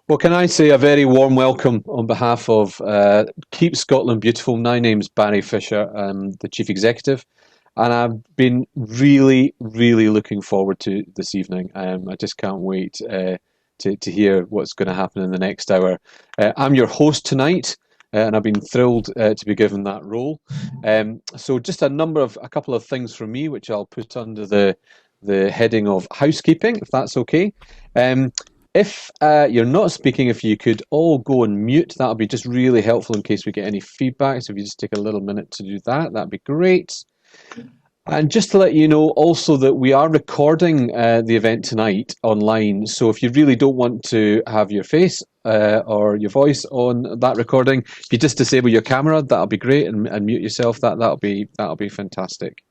Well, can I say a very warm welcome on behalf of Keep Scotland Beautiful. My name's Barry Fisher. I'm the Chief Executive, and I've been really, really looking forward to this evening. I just can't wait to hear what's going to happen in the next hour. I'm your host tonight, and I've been thrilled to be given that role. So just a couple of things from me, which I'll put under the heading of housekeeping, if that's okay. If you're not speaking, if you could all go on mute, that would be just really helpful in case we get any feedback. So if you just take a little minute to do that, that'd be great. And just to let you know also that we are recording the event tonight online. So if you really don't want to have your face or your voice on that recording, if you just disable your camera, that'll be great, and mute yourself. That'll be fantastic.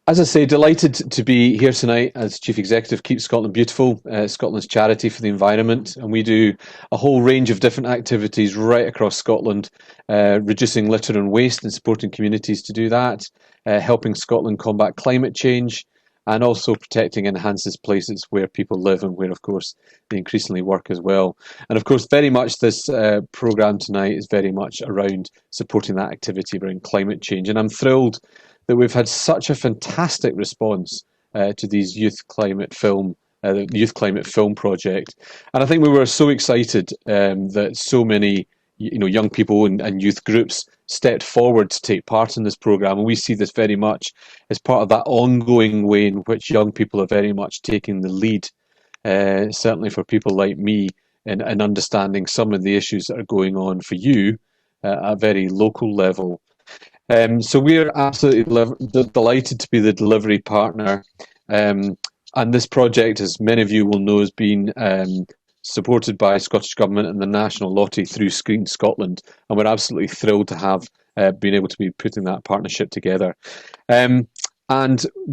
As I say, delighted to be here tonight as Chief Executive, Keep Scotland Beautiful, Scotland's charity for the environment. And we do a whole range of different activities right across Scotland, reducing litter and waste and supporting communities to do that, helping Scotland combat climate change, and also protecting and enhances places where people live and where, of course, they increasingly work as well. And of course, very much this programme tonight is very much around supporting that activity around climate change. And I'm thrilled that we've had such a fantastic response to these youth climate film project, and I think we were so excited that so many young people and youth groups stepped forward to take part in this program, and we see this very much as part of that ongoing way in which young people are very much taking the lead, certainly for people like me, in understanding some of the issues that are going on for you at a very local level. So we're absolutely delighted to be the delivery partner. And this project, as many of you will know, has been supported by Scottish Government and the National Lottery through Screen Scotland. And we're absolutely thrilled to have been able to be putting that partnership together. And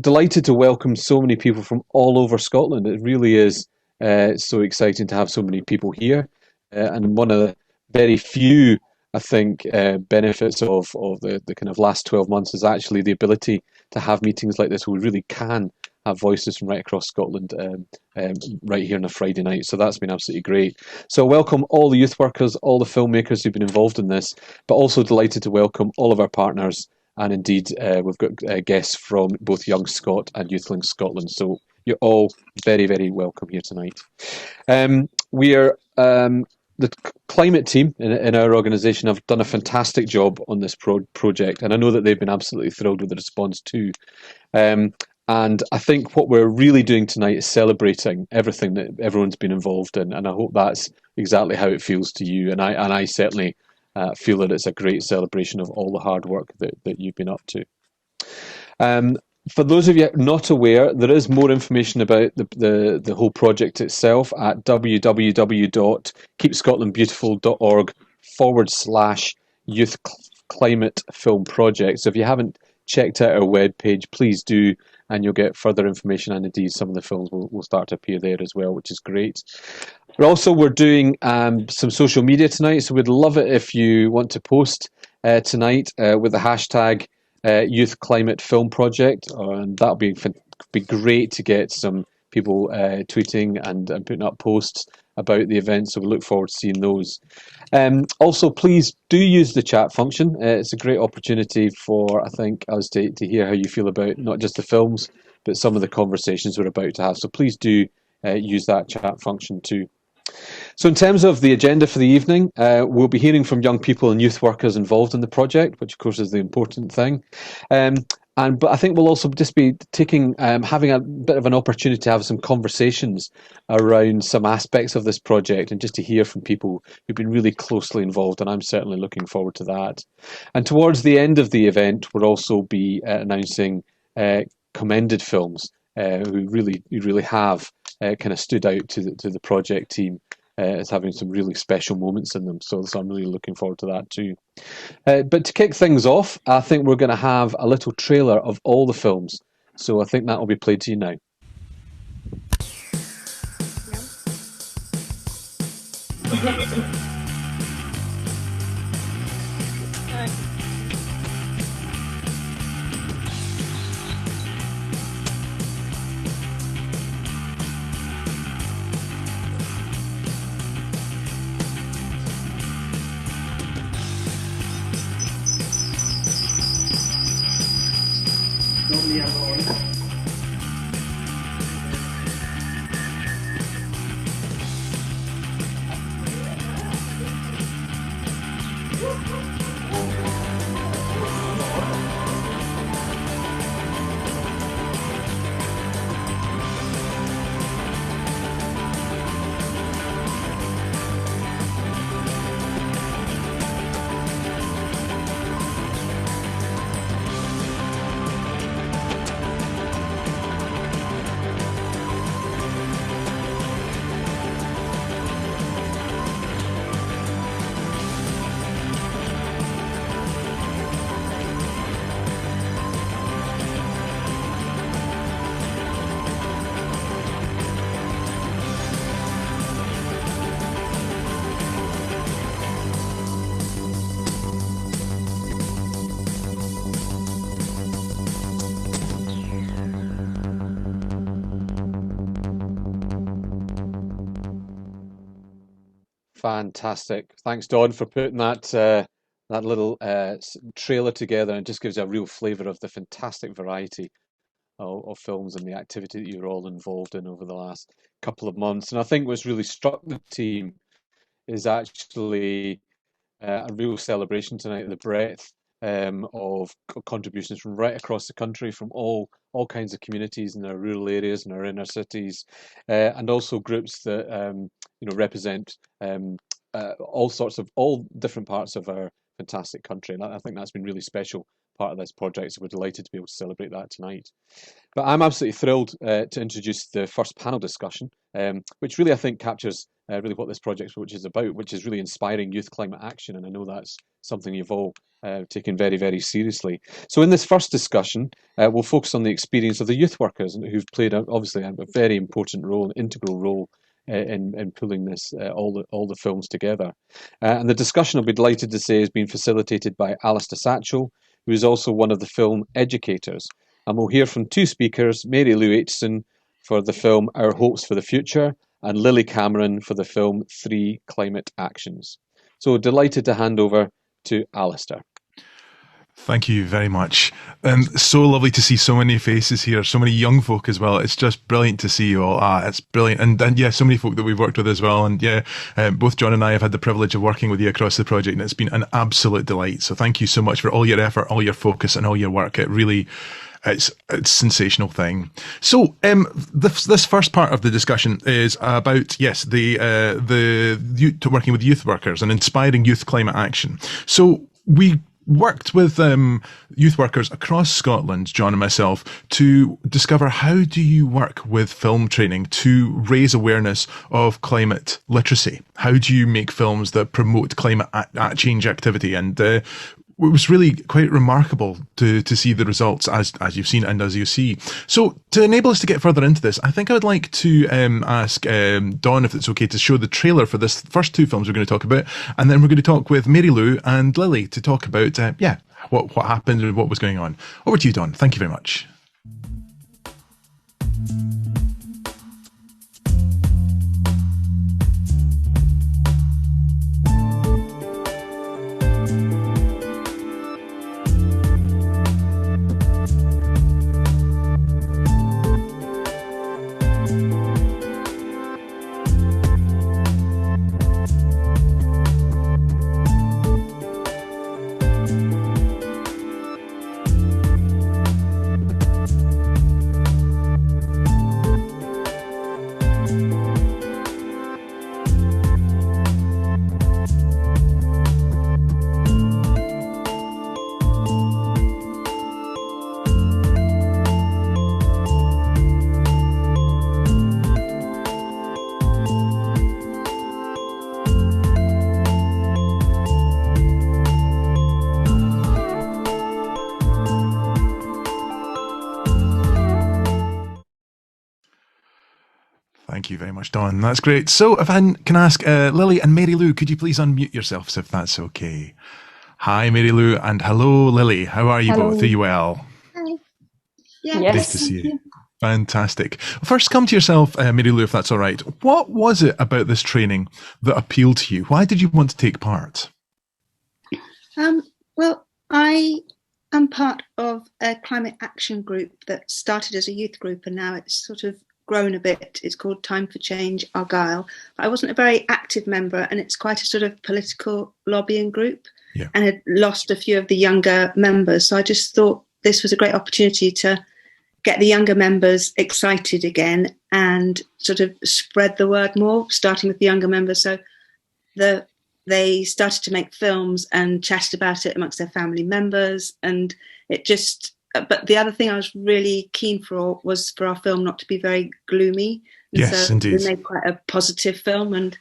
delighted to welcome so many people from all over Scotland. It really is so exciting to have so many people here. And one of the very few, I think, benefits of the kind of last 12 months is actually the ability to have meetings like this where we really can have voices from right across Scotland right here on a Friday night. So that's been absolutely great. So welcome all the youth workers, all the filmmakers who've been involved in this, but also delighted to welcome all of our partners. And indeed, we've got guests from both Young Scot and Youthlink Scotland. So you're all very, very welcome here tonight. We are... The climate team in our organisation have done a fantastic job on this project, and I know that they've been absolutely thrilled with the response too. And I think what we're really doing tonight is celebrating everything that everyone's been involved in, and I hope that's exactly how it feels to you. And I certainly feel that it's a great celebration of all the hard work that you've been up to. For those of you not aware, there is more information about the whole project itself at www.keepscotlandbeautiful.org/youth climate film project. So if you haven't checked out our webpage, please do, and you'll get further information, and indeed some of the films will start to appear there as well, which is great. We're doing some social media tonight, so we'd love it if you want to post tonight with the hashtag Youth Climate Film Project, and that'll be great to get some people tweeting and putting up posts about the event, so we look forward to seeing those. Also, please do use the chat function. It's a great opportunity for, I think, us to hear how you feel about not just the films, but some of the conversations we're about to have. So please do use that chat function too. So in terms of the agenda for the evening, we'll be hearing from young people and youth workers involved in the project, which of course is the important thing. But I think we'll also just be having a bit of an opportunity to have some conversations around some aspects of this project and just to hear from people who've been really closely involved, and I'm certainly looking forward to that. And towards the end of the event, we'll also be announcing commended films who really have kind of stood out to the project team as having some really special moments in them. So I'm really looking forward to that too. But to kick things off, I think we're going to have a little trailer of all the films. So I think that will be played to you now. not me alone. Fantastic. Thanks, Don, for putting that that little trailer together, and it just gives a real flavour of the fantastic variety of films and the activity that you're all involved in over the last couple of months. And I think what's really struck the team is actually a real celebration tonight of the breadth of contributions from right across the country, from all kinds of communities in our rural areas and our inner cities, and also groups that represent all different parts of our fantastic country. And I think that's been really special part of this project. So we're delighted to be able to celebrate that tonight. But I'm absolutely thrilled to introduce the first panel discussion, which really I think captures really what this project is about, which is really inspiring youth climate action. And I know that's something you've all taken very, very seriously. So in this first discussion, we'll focus on the experience of the youth workers who've played obviously a very important role, an integral role in pulling this all the films together. And the discussion, I'll be delighted to say, has been facilitated by Alistair Satchell, who is also one of the film educators. And we'll hear from two speakers, Mary Lou Aitchison for the film Our Hopes for the Future, and Lily Cameron for the film Three Climate Actions. So delighted to hand over to Alistair. Thank you very much. And so lovely to see so many faces here, so many young folk as well. It's just brilliant to see you all. It's brilliant. And yeah, so many folk that we've worked with as well. And yeah, both John and I have had the privilege of working with you across the project, and it's been an absolute delight. So thank you so much for all your effort, all your focus, and all your work. It's a sensational thing. So this first part of the discussion is about, yes, the working with youth workers and inspiring youth climate action. So we worked with youth workers across Scotland, John and myself, to discover how do you work with film training to raise awareness of climate literacy? How do you make films that promote climate change activity? And it was really quite remarkable to see the results as you've seen and as you see. So to enable us to get further into this, I think I would like to ask Dawn if it's okay to show the trailer for this first two films we're going to talk about, and then we're going to talk with Mary Lou and Lily to talk about what happened and what was going on. Over to you, Dawn. Thank you very much. Thank you very much, Dawn. That's great. So if I can ask Lily and Mary Lou, could you please unmute yourselves if that's okay? Hi, Mary Lou, and hello, Lily. How are you both? Are you well? Hi. Yeah. Yes. Nice to see you. Fantastic. First, come to yourself, Mary Lou, if that's all right. What was it about this training that appealed to you? Why did you want to take part? Well, I I'm part of a climate action group that started as a youth group and now it's sort of grown a bit. It's called Time for Change Argyll. I wasn't a very active member and it's quite a sort of political lobbying group and had lost a few of the younger members. So I just thought this was a great opportunity to get the younger members excited again and sort of spread the word more, starting with the younger members. So they started to make films and chatted about it amongst their family members. And it just, but the other thing I was really keen for was for our film not to be very gloomy. And yes, so indeed. we made quite a positive film and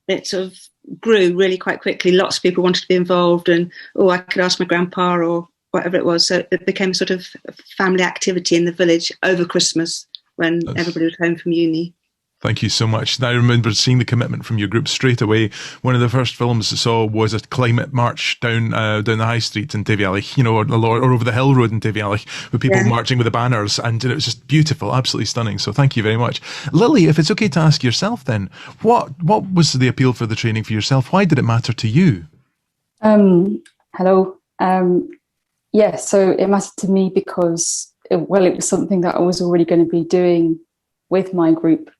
it sort of grew really quite quickly. Lots of people wanted to be involved and, I could ask my grandpa or whatever it was. So it became a sort of family activity in the village over Christmas when everybody was home from uni. Thank you so much. I remember seeing the commitment from your group straight away. One of the first films I saw was a climate march down the high street in Tevialich, or over the hill road in Tevialich, with people marching with the banners, and it was just beautiful, absolutely stunning. So thank you very much. Lily, if it's okay to ask yourself then, what was the appeal for the training for yourself? Why did it matter to you? Hello. So it mattered to me because, it was something that I was already going to be doing with my group.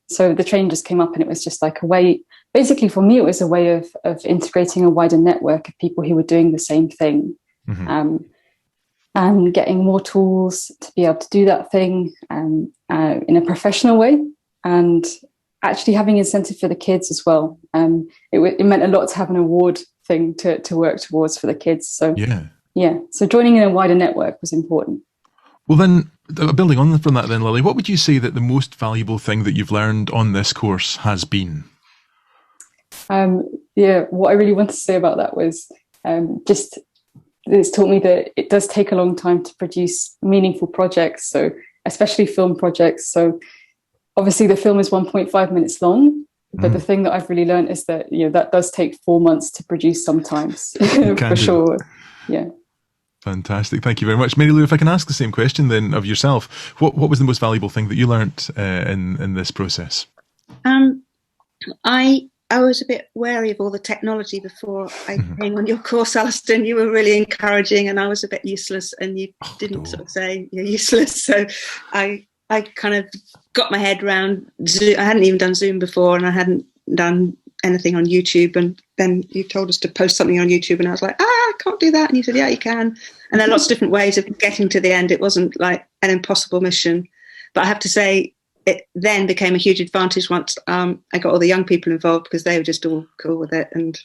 So the training just came up and it was just like a way, basically for me, it was a way of integrating a wider network of people who were doing the same thing, and getting more tools to be able to do that thing in a professional way, and actually having incentive for the kids as well. It meant a lot to have an award thing to work towards for the kids. So so joining in a wider network was important. Well then, building on from that then, Lily, what would you say that the most valuable thing that you've learned on this course has been? What I really want to say about that was just it's taught me that it does take a long time to produce meaningful projects, so especially film projects. So obviously the film is 1.5 minutes long, but the thing that I've really learned is that that does take 4 months to produce sometimes for sure. Yeah. Fantastic. Thank you very much. Mary Lou, if I can ask the same question then of yourself, what was the most valuable thing that you learnt in this process? I was a bit wary of all the technology before I came on your course, Alison. You were really encouraging and I was a bit useless and you didn't sort of say you're useless. So I kind of got my head around Zoom. I hadn't even done Zoom before and I hadn't done anything on YouTube, and then you told us to post something on YouTube and I was like, I can't do that, and you said yeah you can, and there are lots of different ways of getting to the end. It wasn't like an impossible mission, but I have to say it then became a huge advantage once I got all the young people involved, because they were just all cool with it, and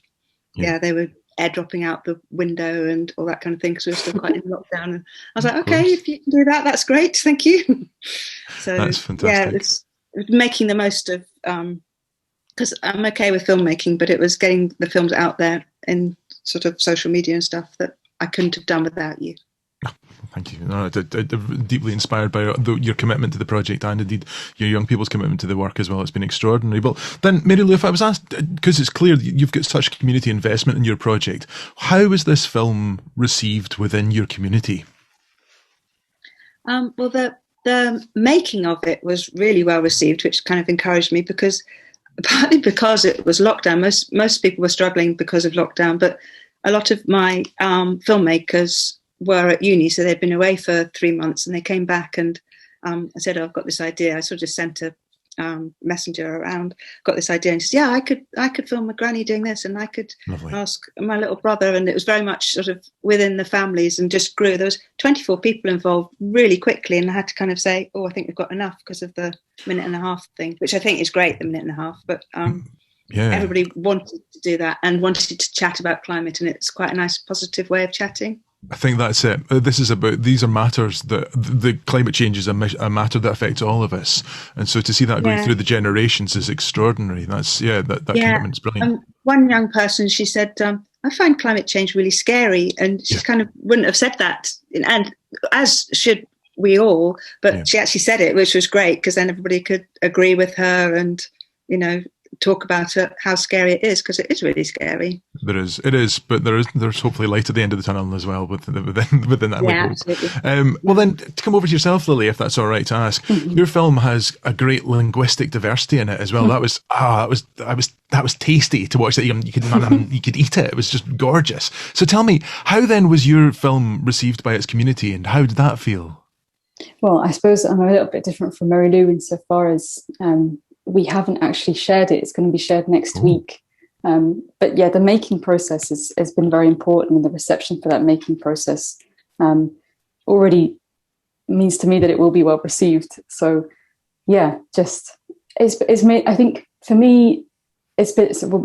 they were airdropping out the window and all that kind of thing, because we were still quite in lockdown, and I was like, okay, if you can do that, that's great, thank you. So that's fantastic. It's making the most of because I'm okay with filmmaking, but it was getting the films out there in sort of social media and stuff that I couldn't have done without you. Thank you. No, I'm deeply inspired by your commitment to the project and indeed your young people's commitment to the work as well. It's been extraordinary. But then, Mary Lou, if I was asked, because it's clear that you've got such community investment in your project, how was this film received within your community? Well, the making of it was really well received, which kind of encouraged me, because partly because it was lockdown. Most people were struggling because of lockdown, but a lot of my filmmakers were at uni, so they'd been away for 3 months and they came back, and I said, I've got this idea. I sort of just sent a messenger around, got this idea, and said, I could film my granny doing this, and I could ask my little brother, and it was very much sort of within the families and just grew. There was 24 people involved really quickly, and I had to kind of say, I think we've got enough because of the minute and a half thing, which I think is great, the minute and a half, but everybody wanted to do that and wanted to chat about climate, and it's quite a nice positive way of chatting. I think that's it. These are matters that the climate change is a matter that affects all of us, and so to see that going through the generations is extraordinary. That's that commitment's brilliant. One young person, she said, I find climate change really scary, and she kind of wouldn't have said that, and as should we all, but she actually said it, which was great, because then everybody could agree with her, and talk about how scary it is, because it is really scary. It is, but there's hopefully light at the end of the tunnel as well within that. We hope. Absolutely. Well, then to come over to yourself, Lily, if that's all right to ask. Your film has a great linguistic diversity in it as well. That was tasty to watch. That you could eat it. It was just gorgeous. So tell me, how then was your film received by its community, and how did that feel? Well, I suppose I'm a little bit different from Mary Lou insofar as we haven't actually shared it. It's going to be shared next week. But yeah, the making process has been very important, and the reception for that making process already means to me that it will be well received. So yeah, just it's made, I think for me, we're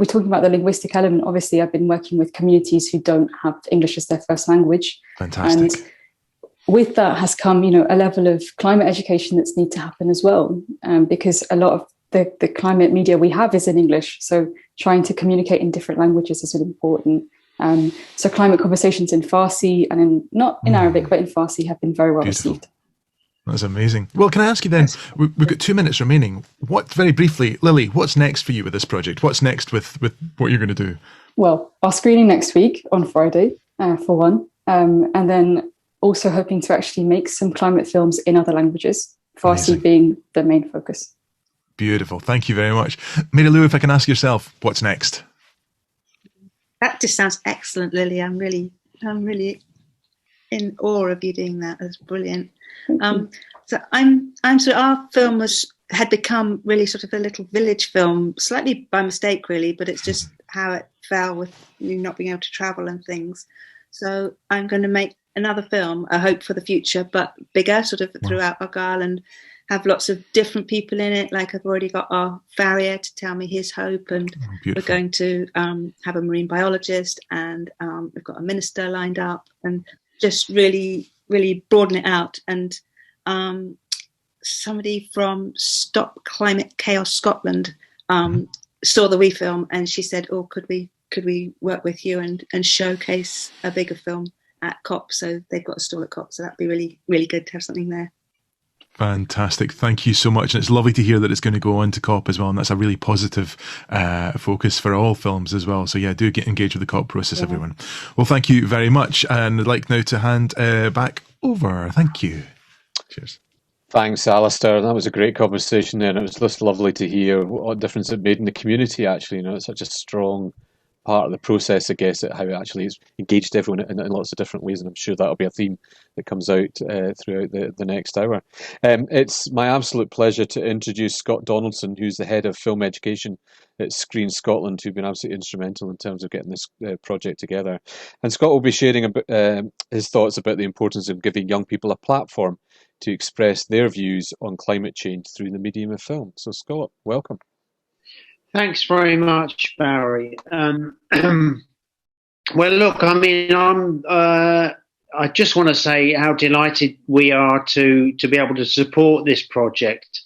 talking about the linguistic element. Obviously, I've been working with communities who don't have English as their first language. Fantastic. And with that has come, a level of climate education that's need to happen as well, because a lot of the climate media we have is in English. So trying to communicate in different languages is really important. So climate conversations in Farsi and not in Arabic, but in Farsi have been very well received. That's amazing. Well, can I ask you then, we've got 2 minutes remaining. Very briefly, Lily, what's next for you with this project? What's next with what you're going to do? Well, our screening next week on Friday, for one. And then also hoping to actually make some climate films in other languages, Farsi being the main focus. Beautiful. Thank you very much. Mary Lou, if I can ask yourself, what's next? That just sounds excellent, Lily. I'm really in awe of you doing that. That's brilliant. So our film had become really sort of a little village film, slightly by mistake, really, but it's just how it fell with you not being able to travel and things. So I'm going to make another film, A Hope for the Future, but bigger, sort of throughout Argyll, and have lots of different people in it. Like I've already got our farrier to tell me his hope, and we're going to have a marine biologist, and we've got a minister lined up, and just really, really broaden it out. And somebody from Stop Climate Chaos Scotland saw the wee film, and she said, "Oh, could we work with you and showcase a bigger film at COP?" So they've got a stall at COP, so that'd be really, really good to have something there. Fantastic. Thank you so much. And it's lovely to hear that it's going to go on to COP as well. And that's a really positive focus for all films as well. So yeah, do get engaged with the COP process, everyone. Well, thank you very much. And I'd like now to hand back over. Thank you. Cheers. Thanks, Alistair. That was a great conversation there. And it was just lovely to hear what difference it made in the community, actually. It's such a strong part of the process, I guess, how it actually has engaged everyone in lots of different ways, and I'm sure that'll be a theme that comes out throughout the next hour. It's my absolute pleasure to introduce Scott Donaldson, who's the head of film education at Screen Scotland, who've been absolutely instrumental in terms of getting this project together. And Scott will be sharing his thoughts about the importance of giving young people a platform to express their views on climate change through the medium of film. So Scott, welcome. Thanks very much, Barry. Well, look, I mean, I just want to say how delighted we are to be able to support this project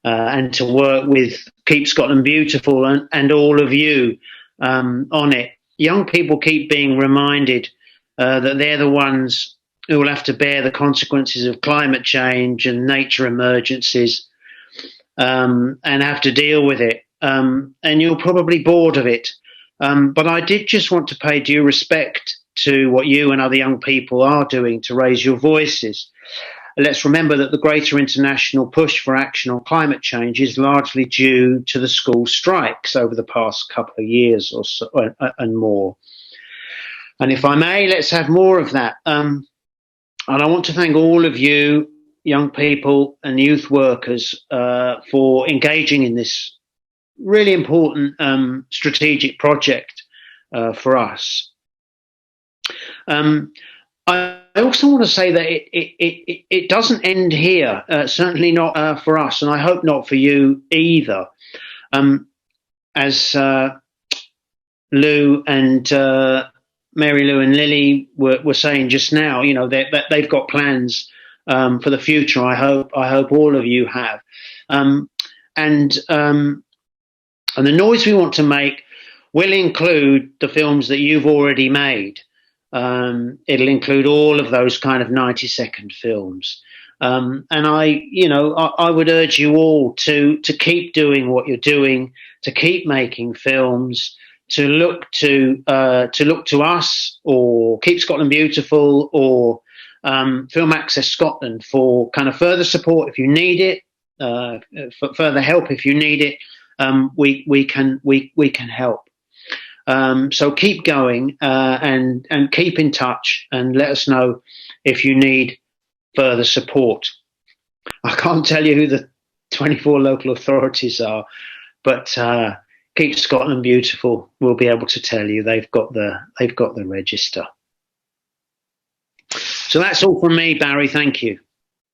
and to work with Keep Scotland Beautiful and all of you on it. Young people keep being reminded that they're the ones who will have to bear the consequences of climate change and nature emergencies and have to deal with it. And you're probably bored of it. But I did just want to pay due respect to what you and other young people are doing to raise your voices. Let's remember that the greater international push for action on climate change is largely due to the school strikes over the past couple of years or so, and more. And if I may, let's have more of that. And I want to thank all of you, young people and youth workers, for engaging in this really important strategic project for us. I also want to say that it doesn't end here, certainly not for us, and I hope not for you either. As Lou and Mary Lou and Lily were saying just now, you know, that they've got plans for the future. I hope all of you have. And the noise we want to make will include the films that you've already made. It'll include all of those kind of 90-second films. And I would urge you all to keep doing what you're doing, to keep making films, to look to us or Keep Scotland Beautiful or Film Access Scotland for kind of further support if you need it, for further help if you need it. We can help. So keep going and keep in touch and let us know if you need further support. I can't tell you who the 24 local authorities are, but Keep Scotland Beautiful will be able to tell you. They've got the register. So that's all from me, Barry. Thank you.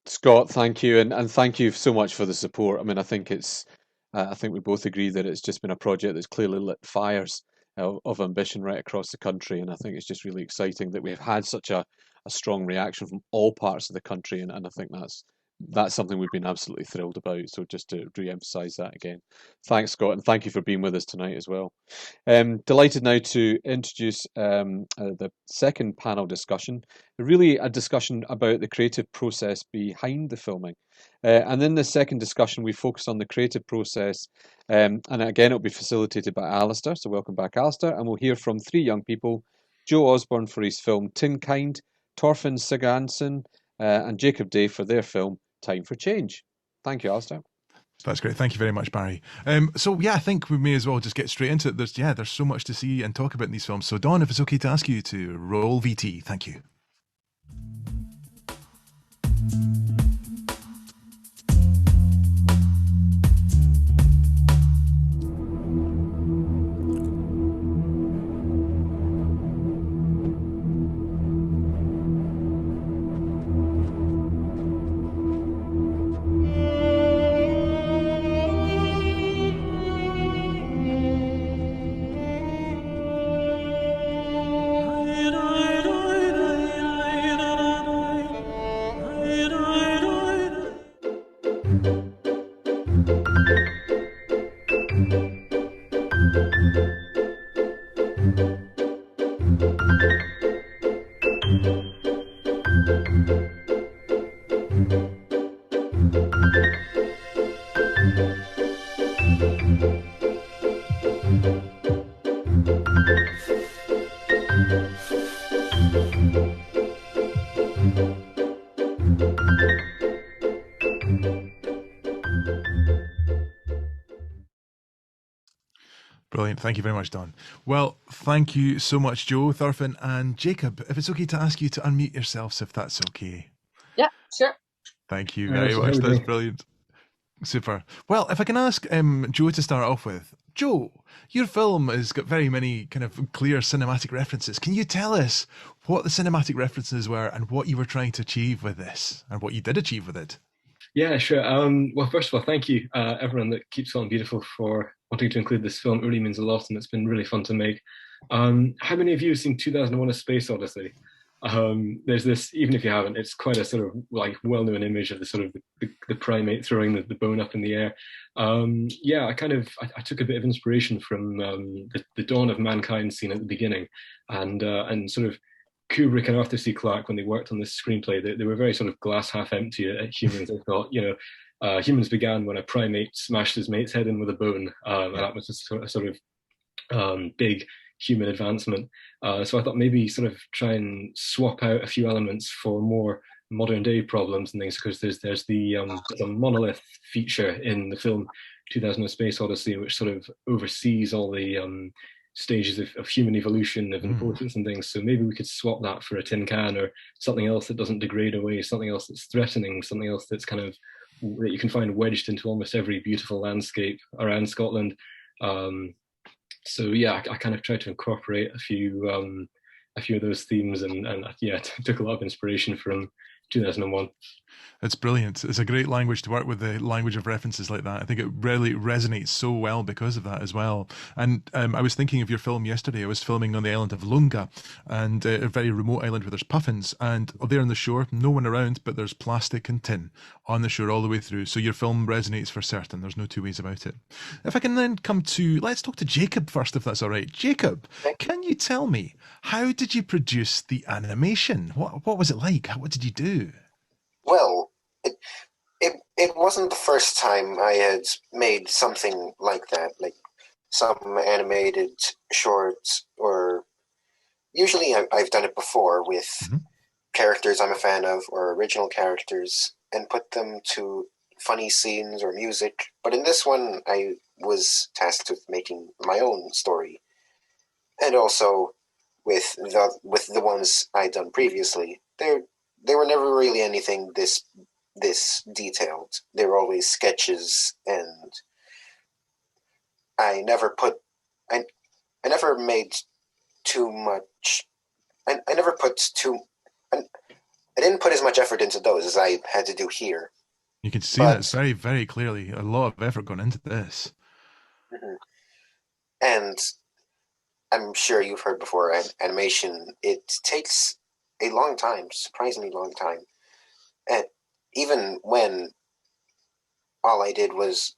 Scott, thank you, and thank you so much for the support. I mean, I think we both agree that it's just been a project that's clearly lit fires of ambition right across the country, and I think it's just really exciting that we've had such a strong reaction from all parts of the country, and I think that's something we've been absolutely thrilled about. So just to re-emphasise that again. Thanks, Scott, and thank you for being with us tonight as well. Delighted now to introduce the second panel discussion, really a discussion about the creative process behind the filming. And in this second discussion, we focus on the creative process, and again, it'll be facilitated by Alistair, so welcome back, Alistair, and we'll hear from three young people, Joe Osborne for his film Tin Kind, Torfinn Sigurdsson, and Jacob Day for their film Time for Change. Thank you, Alistair. That's great. Thank you very much, Barry. So yeah, I think we may as well just get straight into it. There's so much to see and talk about in these films. So Don, if it's okay to ask you to roll VT. Thank you. Brilliant. Thank you very much, Don. Well, thank you so much, Joe, Thorfinn, and Jacob. If it's okay to ask you to unmute yourselves, if that's okay. Yeah, sure. Thank you very much. That's brilliant. Super. Well, if I can ask Joe to start off with. Joe, your film has got very many kind of clear cinematic references. Can you tell us what the cinematic references were and what you were trying to achieve with this and what you did achieve with it? Yeah, sure. Well, first of all, thank you, everyone that keeps Scotland Beautiful, for wanting to include this film. It really means a lot, and it's been really fun to make. How many of you have seen 2001: A Space Odyssey? There's this, even if you haven't, it's quite a sort of like well-known image of the sort of the primate throwing the bone up in the air. Yeah, I took a bit of inspiration from the dawn of mankind scene at the beginning, and sort of Kubrick and Arthur C. Clarke, when they worked on this screenplay, they were very sort of glass half empty at humans. They thought, humans began when a primate smashed his mate's head in with a bone, and that was a sort of big human advancement. So I thought maybe sort of try and swap out a few elements for more modern day problems and things, because there's the monolith feature in the film 2001: A Space Odyssey, which sort of oversees all the stages of human evolution, of importance and things. So maybe we could swap that for a tin can or something else that doesn't degrade away, something else that's threatening, something else that's kind of that you can find wedged into almost every beautiful landscape around Scotland. So yeah, I kind of tried to incorporate a few of those themes, and yeah, took a lot of inspiration from 2001. It's brilliant. It's a great language to work with, the language of references like that. I think it really resonates so well because of that as well. And I was thinking of your film yesterday. I was filming on the island of Lunga, and a very remote island where there's puffins. And there on the shore, no one around, but there's plastic and tin on the shore all the way through. So your film resonates for certain. There's no two ways about it. If I can then let's talk to Jacob first, if that's all right. Jacob, can you tell me, how did you produce the animation? What was it like? What did you do? Well, it wasn't the first time I had made something like that, like some animated shorts, or usually I've done it before with characters I'm a fan of or original characters and put them to funny scenes or music. But in this one, I was tasked with making my own story, and also with the ones I'd done previously. They were never really anything this detailed. They were always sketches, and I never made too much. I didn't put as much effort into those as I had to do here. You can see that very, very clearly. A lot of effort gone into this. And I'm sure you've heard before, animation, it takes a long time, surprisingly long time. And even when all I did was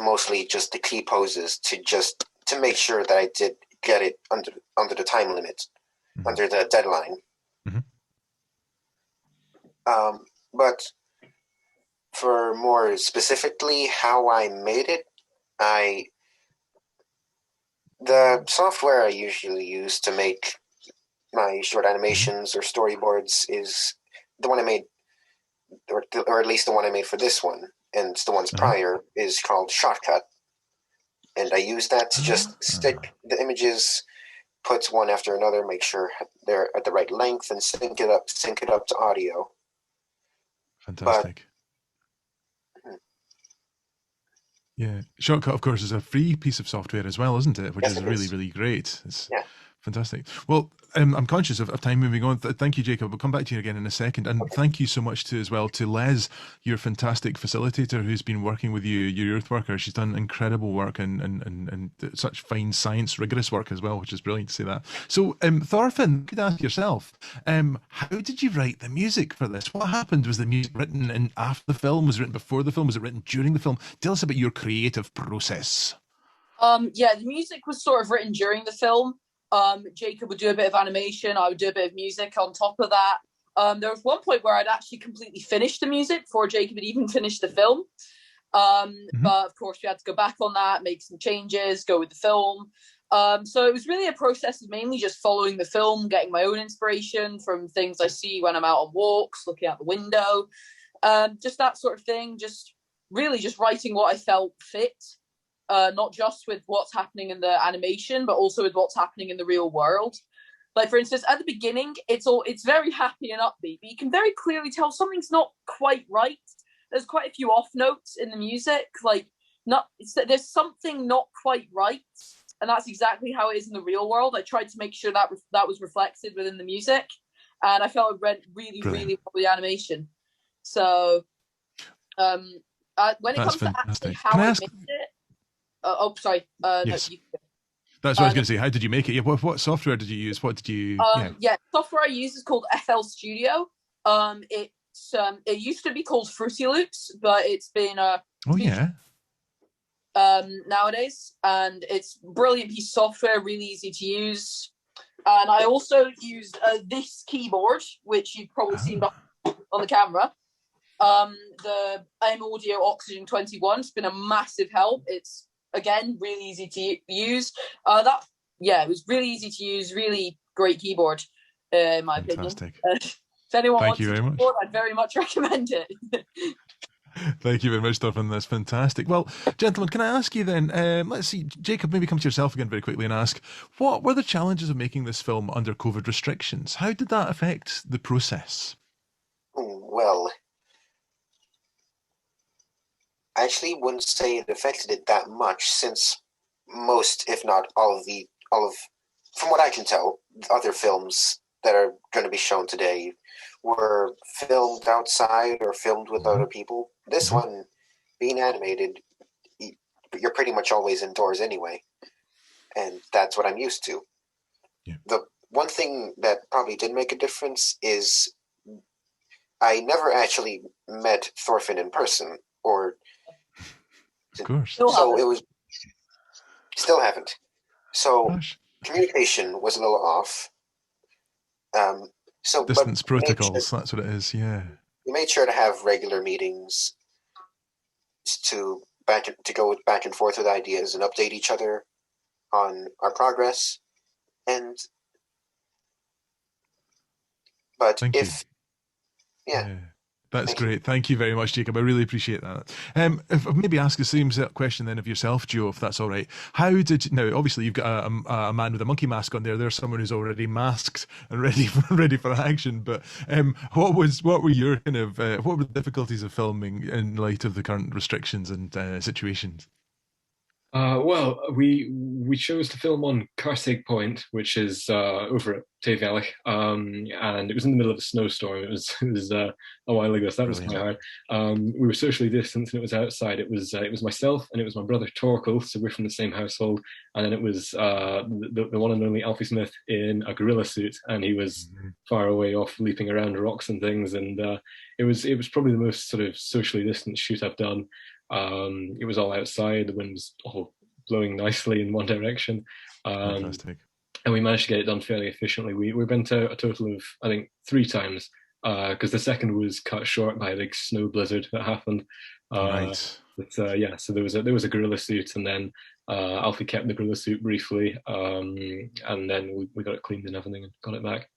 mostly just the key poses to make sure that I did get it under the time limit, under the deadline. But for more specifically how I made it, the software I usually use to make my short animations or storyboards is the one I made, or at least the one I made for this one, and the ones prior is called Shotcut. And I use that to just stick the images, put one after another, make sure they're at the right length, and sync it up to audio. Fantastic. Yeah, Shotcut, of course, is a free piece of software as well, isn't it? Which is really, really great. It's fantastic. Well, I'm conscious of time moving on. Thank you, Jacob. We'll come back to you again in a second. And thank you so much to Les, your fantastic facilitator who's been working with you, your youth worker. She's done incredible work and such fine science, rigorous work as well, which is brilliant to see that. So, Thorfinn, you could ask yourself, how did you write the music for this? What happened? Was the music written after the film? Was it written before the film? Was it written during the film? Tell us about your creative process. The music was sort of written during the film. Jacob would do a bit of animation, I would do a bit of music on top of that. There was one point where I'd actually completely finished the music before Jacob had even finished the film. But of course we had to go back on that, make some changes, go with the film. So it was really a process of mainly just following the film, getting my own inspiration from things I see when I'm out on walks, looking out the window, just that sort of thing, just really just writing what I felt fit. Not just with what's happening in the animation, but also with what's happening in the real world. Like, for instance, at the beginning, it's very happy and upbeat, but you can very clearly tell something's not quite right. There's quite a few off notes in the music. There's something not quite right, and that's exactly how it is in the real world. I tried to make sure that was reflected within the music, and I felt it read really, really well with the animation. So, when it comes to actually how I made it. Sorry. Yes. No, that's what I was going to say. How did you make it? What software did you use? What did you? Software I use is called FL Studio. It used to be called Fruity Loops, but it's been nowadays, and it's a brilliant piece of software, really easy to use. And I also used this keyboard, which you've probably seen on the camera. The AM Audio Oxygen 21. It's been a massive help. It's again really easy to use. It was really easy to use, really great keyboard in my opinion. If anyone wants a keyboard, I'd very much recommend it. Thank you very much, Thorfinn. That's fantastic. Well, gentlemen, can I ask you then, let's see, Jacob, maybe come to yourself again very quickly and ask, what were the challenges of making this film under COVID restrictions? How did that affect the process? Well, I actually wouldn't say it affected it that much, since most, if not all of, from what I can tell, other films that are going to be shown today were filmed outside or filmed with other people. This one, being animated, you're pretty much always indoors anyway, and that's what I'm used to. Yeah. The one thing that probably did make a difference is I never actually met Thorfinn in person, or Of course. so it was still haven't. So Gosh. communication was a little off. So Distance but we protocols, that's what it is, yeah. we made sure to have regular meetings to go back and forth with ideas and update each other on our progress. But Thank if you. yeah. That's Thank you. great. Thank you very much, Jacob. I really appreciate that. If I maybe ask the same question then of yourself, Joe, if that's all right. How did now? Obviously, you've got a man with a monkey mask on there. There's someone who's already masked and ready for action. But what were your kind of what were the difficulties of filming in light of the current restrictions and situations? Well, we chose to film on Karsig Point, which is over at Tayvallich, and it was in the middle of a snowstorm. It was a while ago, so that was quite hard. We were socially distanced, and it was outside. It was myself and it was my brother Torkel, so we're from the same household. And then it was the one and only Alfie Smith in a gorilla suit, and he was far away off, leaping around rocks and things. And it was probably the most sort of socially distanced shoot I've done. It was all outside. The wind was all blowing nicely in one direction. Fantastic. And we managed to get it done fairly efficiently. We've been to a total of, I think, 3 times, because the second was cut short by a big snow blizzard that happened. Right. But yeah, so there was a gorilla suit, and then Alfie kept the gorilla suit briefly, and then we got it cleaned and everything and got it back.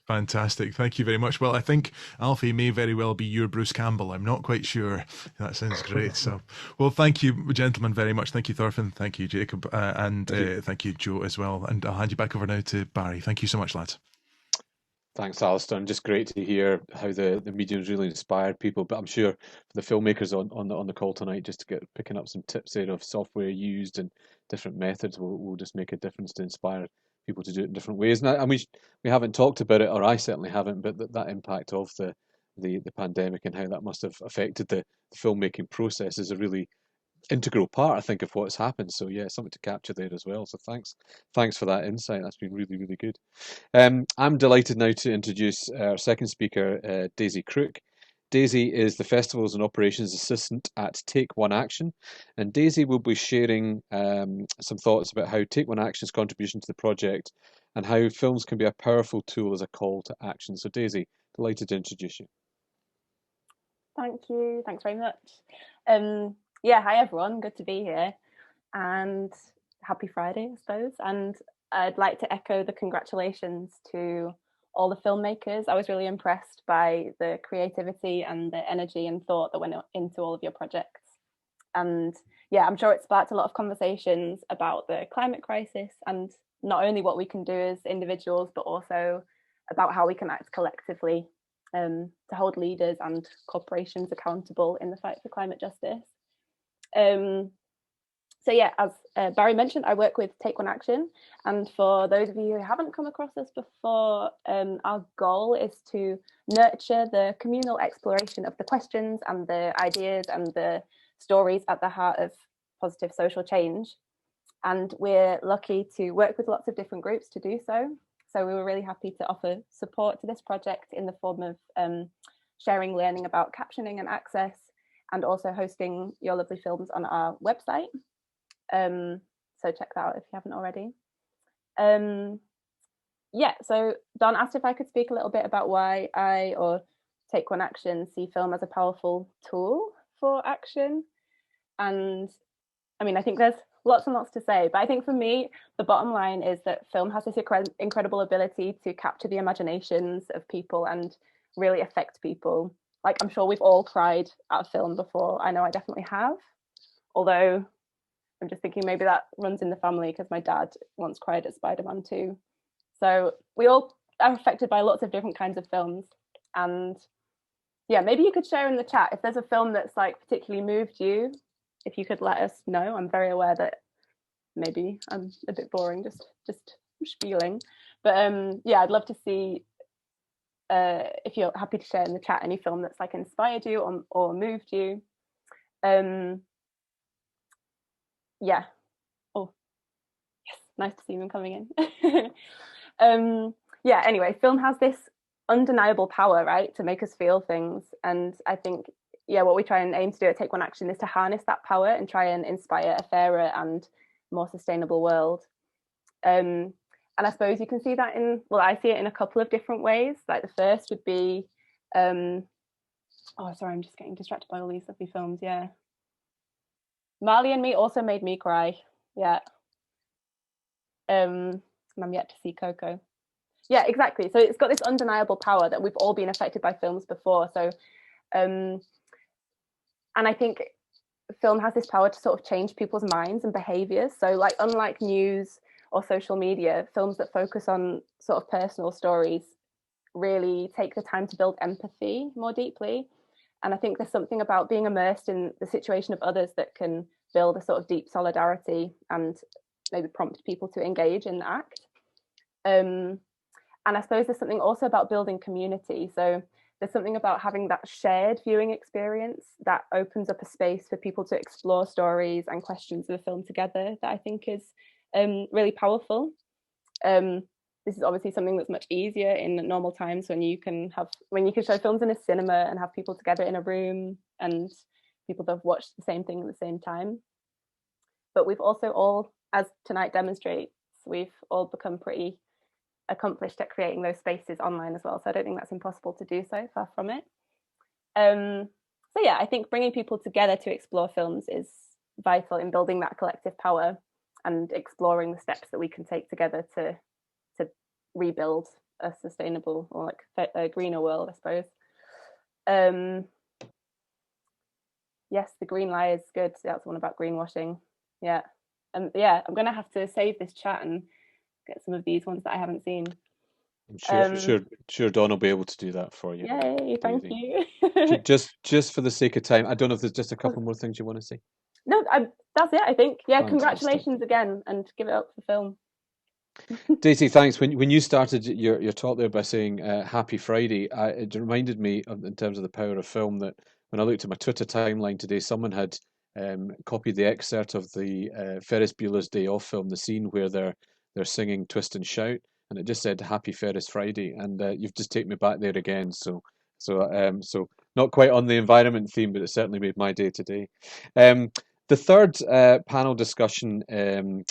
Fantastic. Thank you very much. Well, I think Alfie may very well be your Bruce Campbell. I'm not quite sure. That sounds great. So, well, thank you, gentlemen, very much. Thank you, Thorfinn. Thank you, Jacob. And thank you, Joe, as well. And I'll hand you back over now to Barry. Thank you so much, lads. Thanks, Alistair. And just great to hear how the medium's really inspired people. But I'm sure for the filmmakers on the call tonight, just to get picking up some tips there of software used and different methods will just make a difference to inspire people to do it in different ways. And we haven't talked about it, or I certainly haven't, but that impact of the pandemic and how that must have affected the filmmaking process is a really integral part, I think, of what's happened. So yeah, something to capture there as well. So thanks for that insight. That's been really, really good. I'm delighted now to introduce our second speaker, Daisy Crook. Daisy is the Festivals and Operations Assistant at Take One Action, and Daisy will be sharing some thoughts about how Take One Action's contribution to the project and how films can be a powerful tool as a call to action. So Daisy, delighted to introduce you. Thank you. Thanks very much. Yeah, hi everyone. Good to be here, and happy Friday, I suppose. And I'd like to echo the congratulations to all the filmmakers. I was really impressed by the creativity and the energy and thought that went into all of your projects. And yeah, I'm sure it sparked a lot of conversations about the climate crisis and not only what we can do as individuals, but also about how we can act collectively to hold leaders and corporations accountable in the fight for climate justice. So yeah, as Barry mentioned, I work with Take One Action, and for those of you who haven't come across us before, our goal is to nurture the communal exploration of the questions and the ideas and the stories at the heart of positive social change. And we're lucky to work with lots of different groups to do so. So we were really happy to offer support to this project in the form of sharing learning about captioning and access, and also hosting your lovely films on our website. So check that out if you haven't already. Yeah, so Don asked if I could speak a little bit about why I, or Take One Action, see film as a powerful tool for action. And I mean, I think there's lots and lots to say, but I think for me, the bottom line is that film has this incredible ability to capture the imaginations of people and really affect people. Like, I'm sure we've all cried at a film before. I know I definitely have, although I'm just thinking maybe that runs in the family because my dad once cried at Spider-Man 2. So we all are affected by lots of different kinds of films. And yeah, maybe you could share in the chat if there's a film that's like particularly moved you, if you could let us know. I'm very aware that maybe I'm a bit boring, just spieling. But yeah, I'd love to see if you're happy to share in the chat any film that's like inspired you or moved you. Yeah. Oh, yes. Nice to see them coming in. Yeah. Anyway, film has this undeniable power, right, to make us feel things, and I think, yeah, what we try and aim to do at Take One Action is to harness that power and try and inspire a fairer and more sustainable world. And I suppose you can see that I see it in a couple of different ways. Like the first would be, oh, sorry, I'm just getting distracted by all these lovely films. Yeah. Marley and Me also made me cry. Yeah. And I'm yet to see Coco. Yeah, exactly. So it's got this undeniable power that we've all been affected by films before. So, and I think film has this power to sort of change people's minds and behaviors. So like, unlike news or social media, films that focus on sort of personal stories really take the time to build empathy more deeply. And I think there's something about being immersed in the situation of others that can build a sort of deep solidarity and maybe prompt people to engage in the act. And I suppose there's something also about building community. So there's something about having that shared viewing experience that opens up a space for people to explore stories and questions of a film together that I think is really powerful. This is obviously something that's much easier in normal times when you can show films in a cinema and have people together in a room and people that have watched the same thing at the same time. But we've also all, as tonight demonstrates, we've all become pretty accomplished at creating those spaces online as well. So I don't think that's impossible to do so, far from it. So yeah, I think bringing people together to explore films is vital in building that collective power and exploring the steps that we can take together to rebuild a sustainable or like a greener world, I suppose. Yes, The Green Lie is good. That's the one about greenwashing. Yeah. Yeah, I'm gonna have to save this chat and get some of these ones that I haven't seen. I'm sure Dawn will be able to do that for you. Yay, thank you. just for the sake of time, I don't know if there's just a couple more things you want to say. No, that's it, I think. Yeah, Fantastic. Congratulations again, and give it up for film. Daisy, thanks. When you started your talk there by saying Happy Friday, it reminded me in terms of the power of film that when I looked at my Twitter timeline today, someone had copied the excerpt of the Ferris Bueller's Day Off film, the scene where they're singing Twist and Shout, and it just said Happy Ferris Friday, and you've just taken me back there again. So not quite on the environment theme, but it certainly made my day today. The third panel discussion,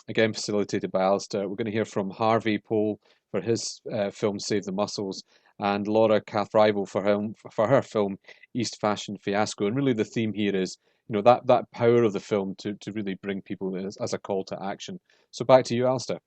again facilitated by Alistair, we're going to hear from Harvey Pole for his film Save the Muscles, and Laura Cathrival for her film East Fashion Fiasco. And really the theme here is, that power of the film to really bring people as a call to action. So back to you, Alistair.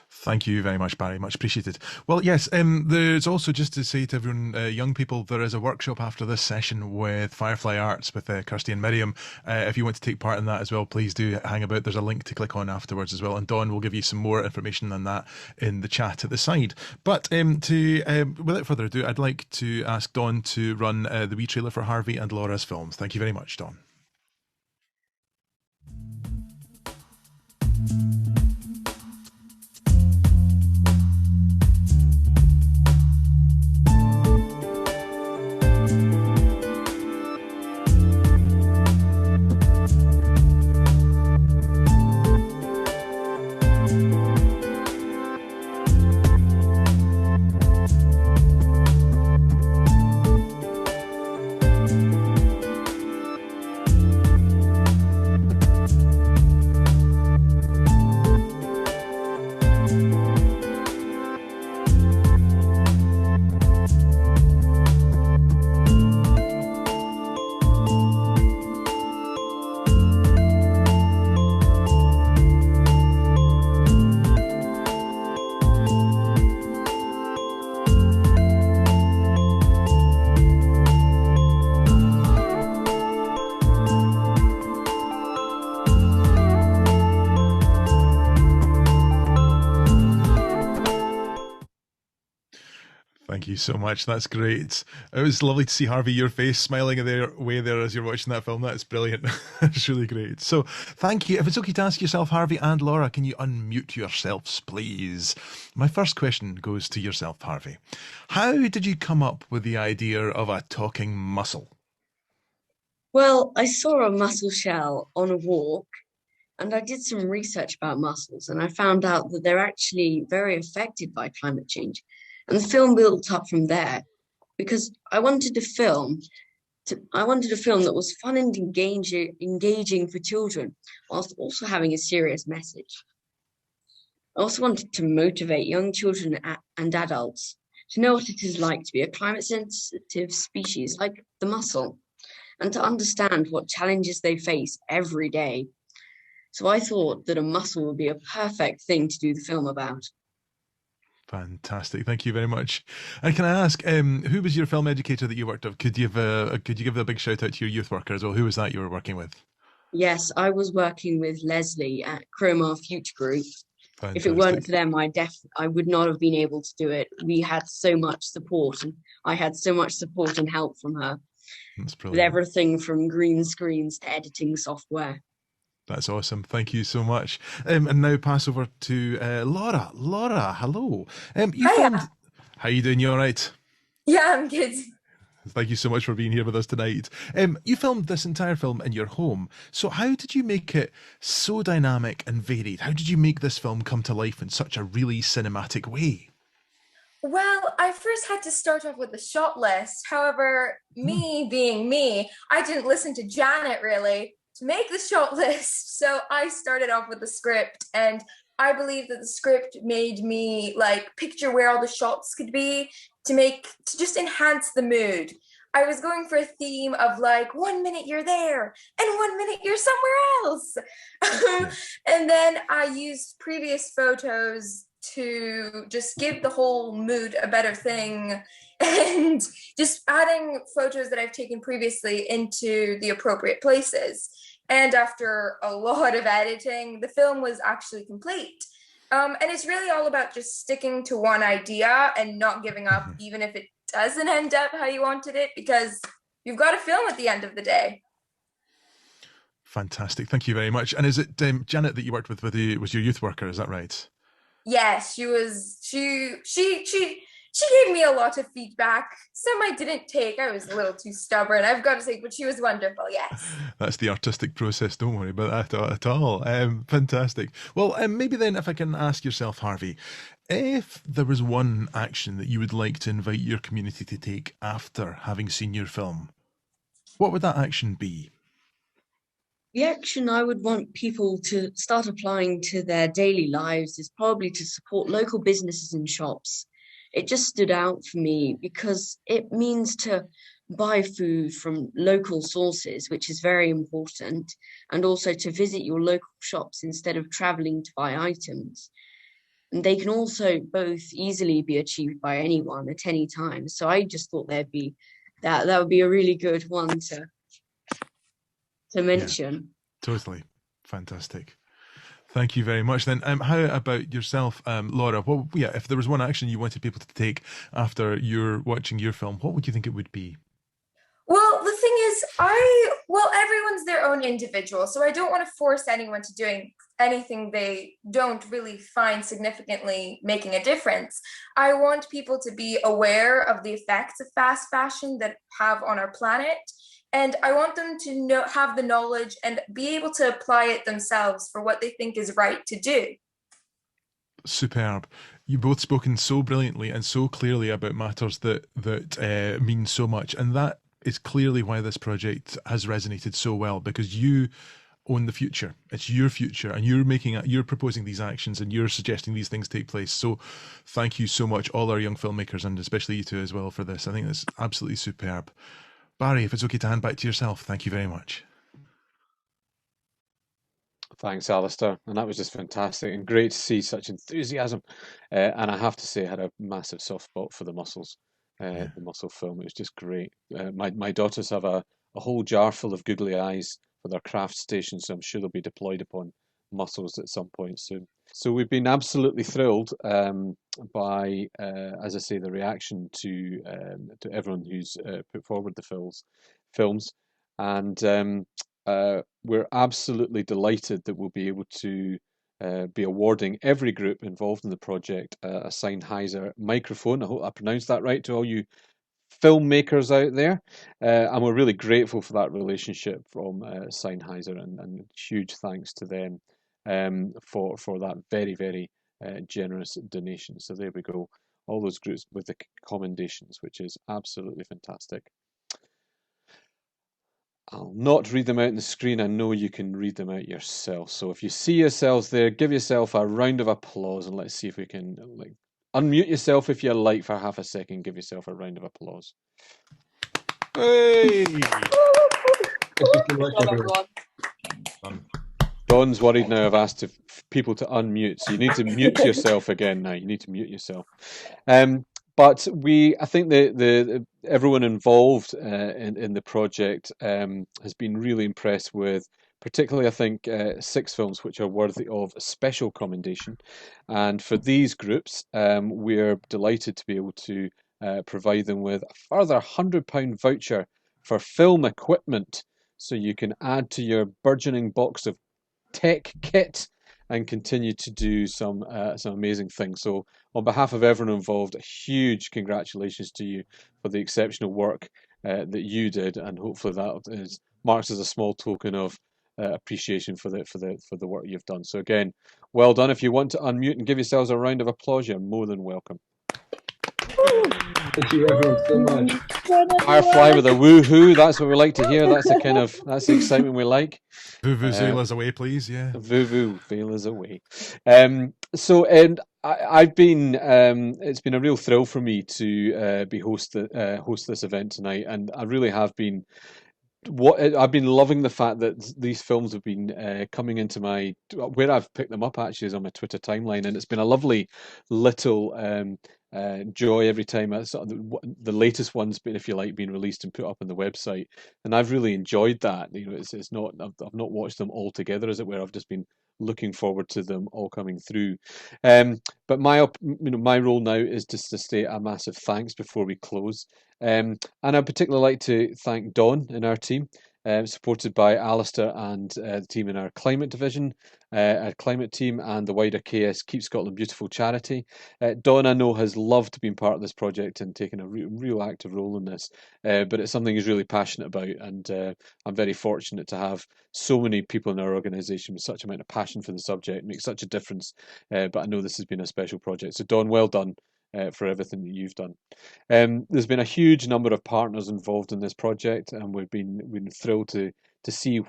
Thank you very much, Barry. Much appreciated. Well, yes, there's also, just to say to everyone, young people, there is a workshop after this session with Firefly Arts with Kirsty and Miriam. If you want to take part in that as well, please do hang about. There's a link to click on afterwards as well. And Dawn will give you some more information than that in the chat at the side. But without further ado, I'd like to ask Dawn to run the wee trailer for Harvey and Laura's films. Thank you very much, Dawn. you so much. That's great. It was lovely to see, Harvey, your face smiling away there as you're watching that film. That's brilliant. It's really great. So thank you. If it's okay to ask yourself, Harvey and Laura, can you unmute yourselves, please? My first question goes to yourself, Harvey. How did you come up with the idea of a talking mussel? Well, I saw a mussel shell on a walk, and I did some research about mussels, and I found out that they're actually very affected by climate change. And the film built up from there because I wanted a film that was fun and engaging for children, whilst also having a serious message. I also wanted to motivate young children and adults to know what it is like to be a climate-sensitive species like the mussel, and to understand what challenges they face every day. So I thought that a mussel would be a perfect thing to do the film about. Fantastic. Thank you very much. And can I ask, who was your film educator that you worked with? Could you give a big shout out to your youth worker as well? Who was that you were working with? Yes, I was working with Leslie at Cromar Future Group. Fantastic. If it weren't for them, I would not have been able to do it. We had so much support, and I had so much support and help from her. That's brilliant. With everything from green screens to editing software. That's awesome. Thank you so much. And now pass over to Laura. Laura, hello. Hiya. How you doing? You all right? Yeah, I'm good. Thank you so much for being here with us tonight. You filmed this entire film in your home. So how did you make it so dynamic and varied? How did you make this film come to life in such a really cinematic way? Well, I first had to start off with the shot list. However, me being me, I didn't listen to Janet really to make the shot list. So I started off with the script, and I believe that the script made me like picture where all the shots could be to just enhance the mood. I was going for a theme of like 1 minute you're there and 1 minute you're somewhere else. And then I used previous photos to just give the whole mood a better thing, and just adding photos that I've taken previously into the appropriate places. And after a lot of editing, the film was actually complete. And it's really all about just sticking to one idea and not giving up, even if it doesn't end up how you wanted it, because you've got a film at the end of the day. Fantastic. Thank you very much. And is it Janet that you worked with was your youth worker? Is that right? Yes, she was. She gave me a lot of feedback. Some I didn't take. I was a little too stubborn, I've got to say, but she was wonderful. Yes. That's the artistic process. Don't worry about that at all. Fantastic. Well, maybe then, if I can ask yourself, Harvey, if there was one action that you would like to invite your community to take after having seen your film, what would that action be? The action I would want people to start applying to their daily lives is probably to support local businesses and shops. It just stood out for me because it means to buy food from local sources, which is very important, and also to visit your local shops instead of traveling to buy items. And they can also both easily be achieved by anyone at any time. So I just thought that would be a really good one to mention. Yeah, totally. Fantastic. Thank you very much. Then, how about yourself, Laura? If there was one action you wanted people to take after you're watching your film, what would you think it would be? Well, the thing is, everyone's their own individual, so I don't want to force anyone to doing anything they don't really find significantly making a difference. I want people to be aware of the effects of fast fashion that have on our planet, and I want them to have the knowledge and be able to apply it themselves for what they think is right to do. Superb. You both spoken so brilliantly and so clearly about matters that mean so much, and that is clearly why this project has resonated so well, because you own the future. It's your future, and you're proposing these actions, and you're suggesting these things take place. So thank you so much, all our young filmmakers, and especially you two as well, for this. I think that's absolutely superb. Barry, if it's okay to hand back to yourself, thank you very much. Thanks, Alistair. And that was just fantastic and great to see such enthusiasm. And I have to say, I had a massive soft spot for the mussels, the mussel film. It was just great. My daughters have a whole jar full of googly eyes for their craft station, so I'm sure they'll be deployed upon muscles at some point soon. So we've been absolutely thrilled by, as I say, the reaction to everyone who's put forward the films, and we're absolutely delighted that we'll be able to be awarding every group involved in the project a Sennheiser microphone. I hope I pronounced that right to all you filmmakers out there, and we're really grateful for that relationship from Sennheiser, and huge thanks to them for that very generous donation. So there we go, all those groups with the commendations, which is absolutely fantastic. I'll not read them out on the screen. I know you can read them out yourself. So if you see yourselves there, give yourself a round of applause, and let's see if we can unmute yourself if you like for half a second. Give yourself a round of applause. Hey! Don's worried now. I've asked people to unmute, so you need to mute yourself again now. You need to mute yourself. But I think everyone involved in the project has been really impressed with, particularly I think 6 films which are worthy of special commendation. And for these groups, we're delighted to be able to provide them with a further £100 voucher for film equipment, so you can add to your burgeoning box of tech kit and continue to do some amazing things. So on behalf of everyone involved, a huge congratulations to you for the exceptional work that you did, and hopefully that marks as a small token of appreciation for the work you've done. So again, well done. If you want to unmute and give yourselves a round of applause, you're more than welcome. Thank you everyone so much. Firefly with a woohoo, that's what we like to hear. That's the excitement we like. Vuvuzelas away, please. Yeah. Vuvuzelas away. I've been. It's been a real thrill for me to be host this event tonight, and I really have been. I've been loving the fact that these films have been coming into where I've picked them up actually is on my Twitter timeline, and it's been a lovely little joy every time the latest one's been, if you like, being released and put up on the website, and I've really enjoyed that. It's not I've not watched them all together, as it were. I've just been looking forward to them all coming through. But my role now is just to state a massive thanks before we close. And I'd particularly like to thank Dawn in our team, supported by Alistair and the team in our climate division, our climate team, and the wider KS Keep Scotland Beautiful charity. Dawn, I know, has loved being part of this project and taken a real active role in this, but it's something he's really passionate about, and I'm very fortunate to have so many people in our organisation with such amount of passion for the subject, make such a difference. But I know this has been a special project. So Dawn, well done for everything that you've done. There's been a huge number of partners involved in this project, and we've been thrilled to see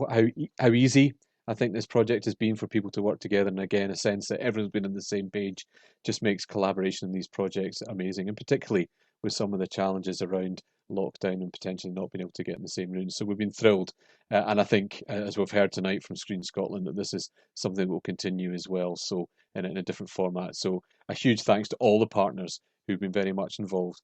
how easy I think this project has been for people to work together. And again, a sense that everyone's been on the same page just makes collaboration in these projects amazing, and particularly with some of the challenges around lockdown and potentially not being able to get in the same room. So we've been thrilled, and I think, as we've heard tonight from Screen Scotland, that this is something that will continue as well, so in a different format. So a huge thanks to all the partners who've been very much involved.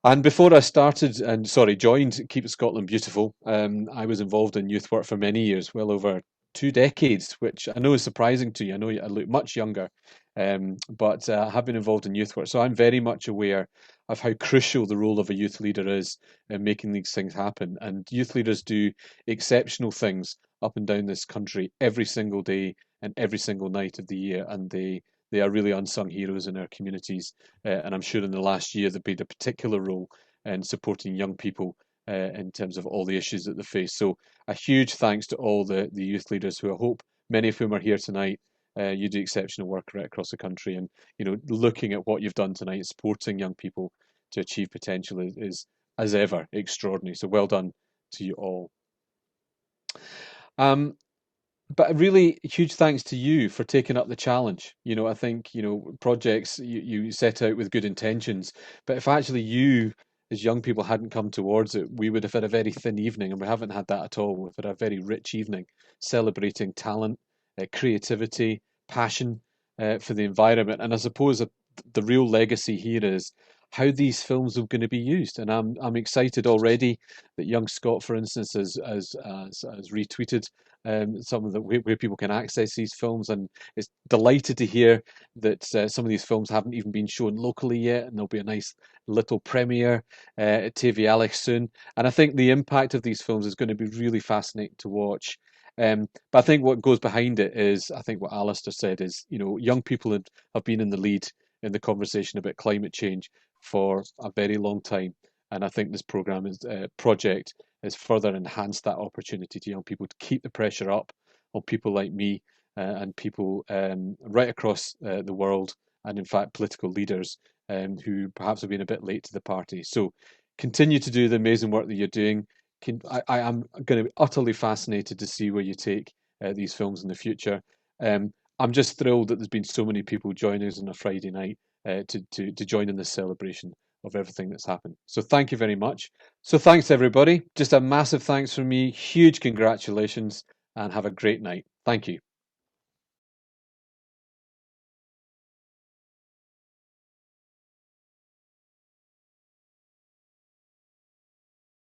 And before I joined Keep Scotland Beautiful, I was involved in youth work for many years, well over 2 decades, which I know is surprising to you. I know I look much younger, but I have been involved in youth work, so I'm very much aware of how crucial the role of a youth leader is in making these things happen. And youth leaders do exceptional things up and down this country every single day and every single night of the year, and they are really unsung heroes in our communities. And I'm sure in the last year they've played a particular role in supporting young people in terms of all the issues that they face. So a huge thanks to all the youth leaders, who I hope many of whom are here tonight. You do exceptional work right across the country, and looking at what you've done tonight, supporting young people to achieve potential is as ever extraordinary. So well done to you all. But really huge thanks to you for taking up the challenge. I think, projects you set out with good intentions, but if actually you as young people hadn't come towards it, we would have had a very thin evening, and we haven't had that at all. We've had a very rich evening celebrating talent, creativity, passion for the environment. And I suppose the real legacy here is how these films are going to be used. And I'm excited already that Young Scott, for instance, has retweeted some of the where people can access these films, and it's delighted to hear that some of these films haven't even been shown locally yet, and there'll be a nice little premiere at TV Alex soon. And I think the impact of these films is going to be really fascinating to watch. But I think what goes behind it is, I think what Alistair said is, young people have been in the lead in the conversation about climate change for a very long time. And I think this project has further enhanced that opportunity to young people to keep the pressure up on people like me and people right across the world, and in fact political leaders who perhaps have been a bit late to the party. So continue to do the amazing work that you're doing. I am going to be utterly fascinated to see where you take these films in the future. I'm just thrilled that there's been so many people joining us on a Friday night to join in this celebration of everything that's happened. So thank you very much. So thanks everybody. Just a massive thanks from me. Huge congratulations, and have a great night. Thank you.